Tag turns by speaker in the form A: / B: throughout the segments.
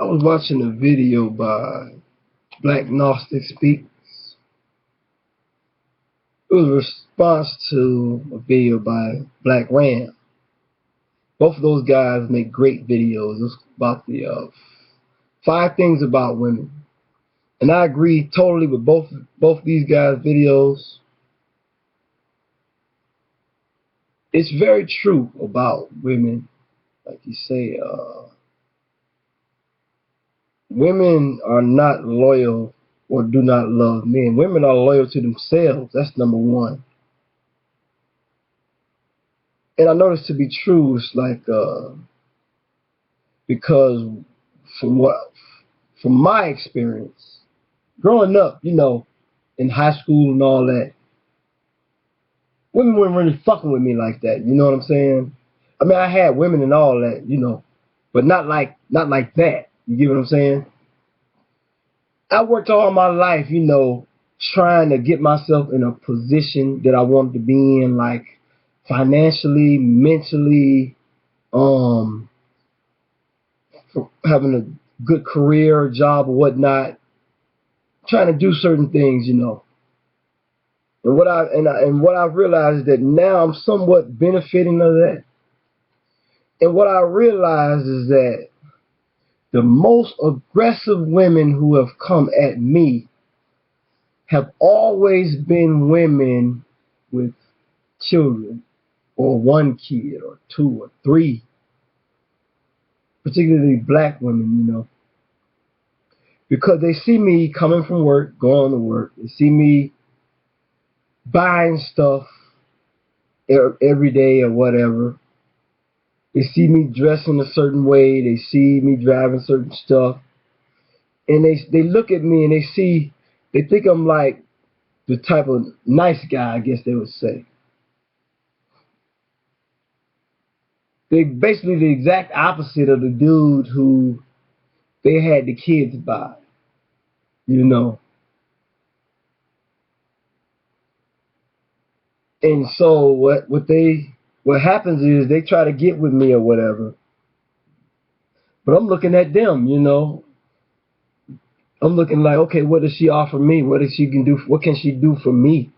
A: I was watching a video by Black Gnostic Speaks. It was a response to a video by Black Ram. Both of those guys make great videos. It's about the 5 things about women, and I agree totally with both these guys' videos. It's very true about women, like you say. Women are not loyal or do not love men. Women are loyal to themselves. That's number one. And I know this to be true. It's like because from my experience, growing up, in high school and all that, women weren't really fucking with me like that. You know what I'm saying? I mean, I had women and all that, but not like that. You get what I'm saying? I worked all my life, trying to get myself in a position that I wanted to be in, like financially, mentally, having a good career, job, or whatnot, trying to do certain things, And what I've realized is that now I'm somewhat benefiting of that. And what I realized is that the most aggressive women who have come at me have always been women with children, or one kid, or two, or three, particularly black women, because they see me coming from work, going to work. They see me buying stuff every day or whatever. They see me dressing a certain way. They see me driving certain stuff. And they look at me and they think I'm like the type of nice guy, I guess they would say. They're basically the exact opposite of the dude who they had the kids by, And so what happens is they try to get with me or whatever. But I'm looking at them, I'm looking like, okay, what does she offer me? What can she do for me?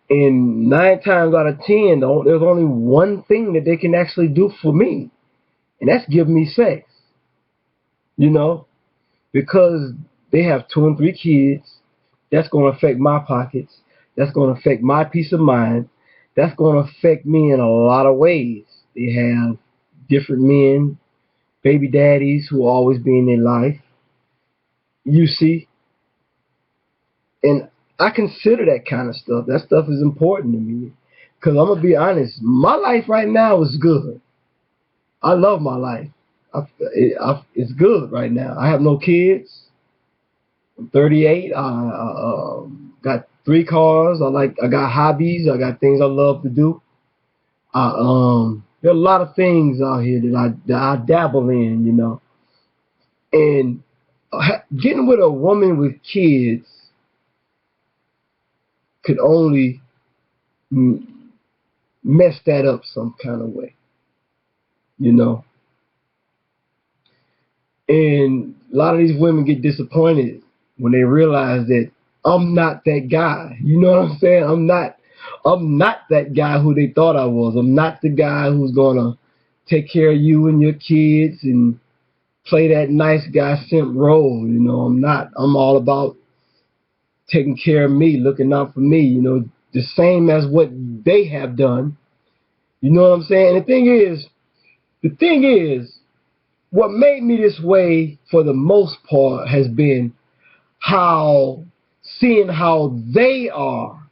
A: And 9 times out of 10, there's only one thing that they can actually do for me, and that's give me sex. Because they have 2 and 3 kids. That's going to affect my pockets. That's going to affect my peace of mind. That's going to affect me in a lot of ways. They have different men, baby daddies who will always be in their life. You see? And I consider that kind of stuff. That stuff is important to me. Because I'm going to be honest, my life right now is good. I love my life. It's good right now. I have no kids. I'm 38. I got 3 cars. I got hobbies. I got things I love to do. There are a lot of things out here that I dabble in, And getting with a woman with kids could only mess that up some kind of way, And a lot of these women get disappointed when they realize that I'm not that guy. You know what I'm saying? I'm not that guy who they thought I was. I'm not the guy who's gonna take care of you and your kids and play that nice guy simp role. I'm not. I'm all about taking care of me, looking out for me, the same as what they have done. You know what I'm saying? And the thing is, what made me this way for the most part has been seeing how they are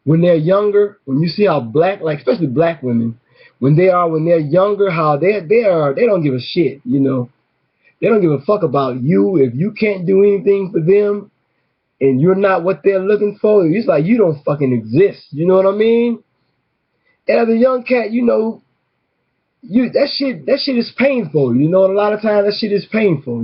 A: when they're younger. When you see how like especially black women, when they're younger, how they don't give a shit, They don't give a fuck about you. If you can't do anything for them and you're not what they're looking for, it's like you don't fucking exist. You know what I mean? And as a young cat, that shit is painful, and a lot of times that shit is painful,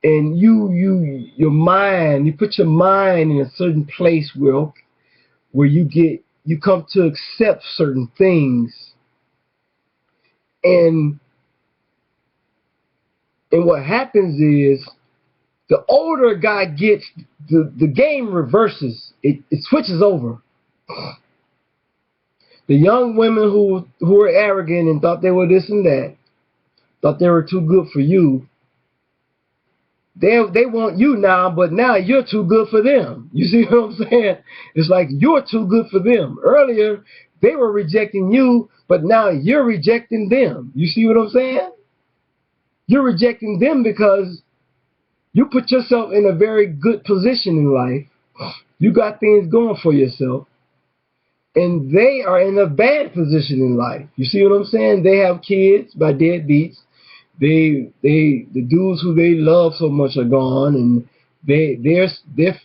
A: And your mind, you put your mind in a certain place where you come to accept certain things And what happens is the older a guy gets, the game reverses. It switches over. The young women who were arrogant and thought they were this and that, thought they were too good for you, they want you now, but now you're too good for them. You see what I'm saying? It's like you're too good for them. Earlier, they were rejecting you, but now you're rejecting them. You see what I'm saying? You're rejecting them because you put yourself in a very good position in life. You got things going for yourself. And they are in a bad position in life. You see what I'm saying? They have kids by deadbeats. The dudes who they love so much are gone, and their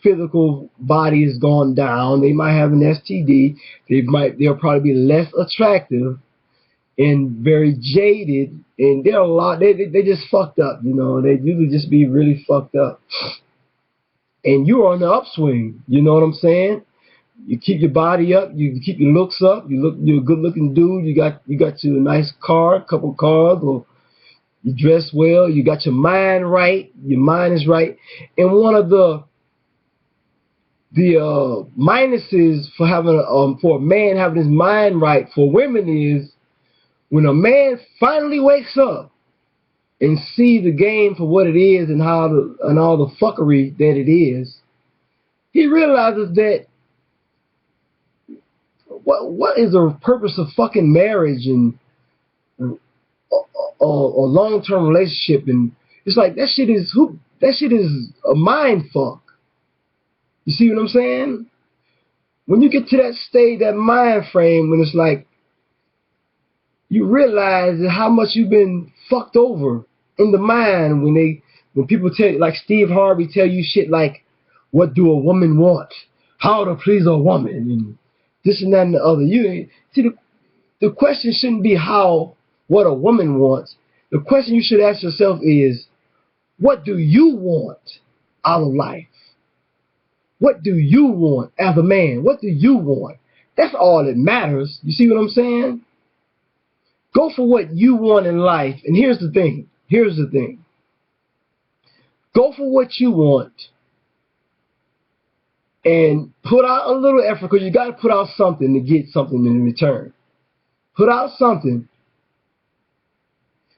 A: physical body is gone down. They might have an STD. They'll probably be less attractive and very jaded, and they're a lot. They just fucked up. You know, they usually just be really fucked up. And you're on the upswing. You know what I'm saying? You keep your body up, you keep your looks up. You're a good-looking dude. You got you a nice car, couple cars, or you dress well. You got your mind right. Your mind is right. And one of the minuses for having for a man having his mind right for women is when a man finally wakes up and see the game for what it is and all the fuckery that it is. He realizes that. What is the purpose of fucking marriage and a long-term relationship? And it's like that shit is a mind fuck. You see what I'm saying? When you get to that state, that mind frame, when it's like you realize how much you've been fucked over in the mind when people tell you, like Steve Harvey tell you shit like, what do a woman want? How to please a woman? And this and that and the other. The question shouldn't be what a woman wants. The question you should ask yourself is, what do you want out of life? What do you want as a man? What do you want? That's all that matters. You see what I'm saying? Go for what you want in life. And here's the thing. Go for what you want. And put out a little effort, because you got to put out something to get something in return. Put out something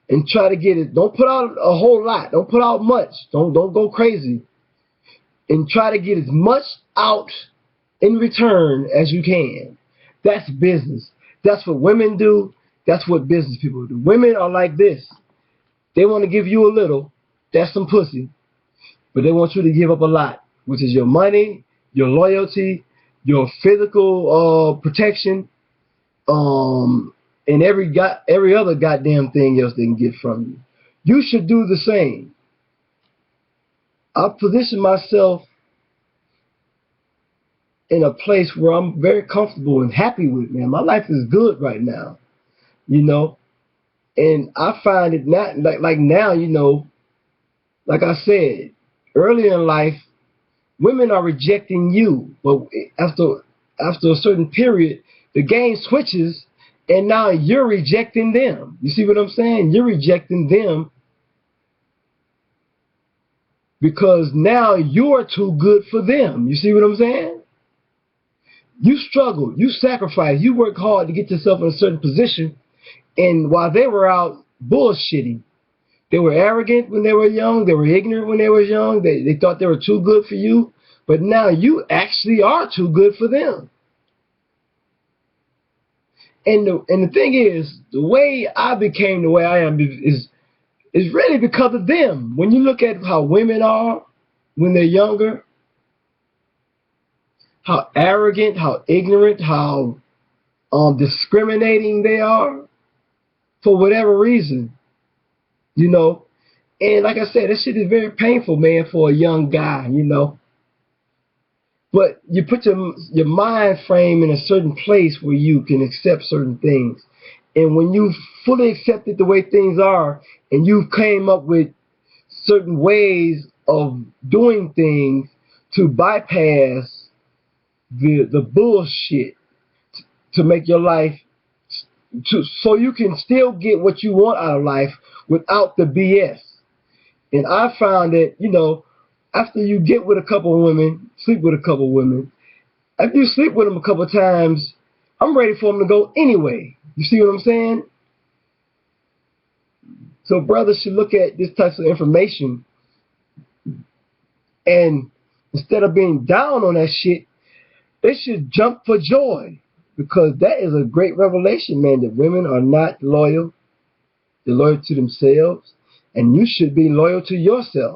A: and try to get it. Don't put out a whole lot. Don't put out much. Don't go crazy. And try to get as much out in return as you can. That's business. That's what women do. That's what business people do. Women are like this. They want to give you a little. That's some pussy. But they want you to give up a lot, which is your money, your loyalty, your physical protection, and every other goddamn thing else they can get from you. You should do the same. I position myself in a place where I'm very comfortable and happy with, man. My life is good right now, you know. And I find it not like now, you know, like I said, earlier in life, women are rejecting you, but after a certain period, the game switches, and now you're rejecting them. You see what I'm saying? You're rejecting them because now you're too good for them. You see what I'm saying? You struggled, you sacrificed, you worked hard to get yourself in a certain position, and while they were out bullshitting, they were arrogant when they were young. They were ignorant when they were young. They thought they were too good for you. But now you actually are too good for them. And the thing is, the way I became the way I am is really because of them. When you look at how women are when they're younger, how arrogant, how ignorant, how discriminating they are for whatever reason. You know, and like I said, that shit is very painful, man, for a young guy, you know. But you put your mind frame in a certain place where you can accept certain things. And when you fully accepted the way things are, and you came up with certain ways of doing things to bypass the bullshit, to make your life so you can still get what you want out of life without the BS. And I found that, you know, after you get with a couple of women, sleep with a couple of women, after you sleep with them a couple of times, I'm ready for them to go anyway. You see what I'm saying? So brothers should look at this type of information, and instead of being down on that shit, they should jump for joy, because that is a great revelation, man, that women are not loyal. They're loyal to themselves, and you should be loyal to yourself.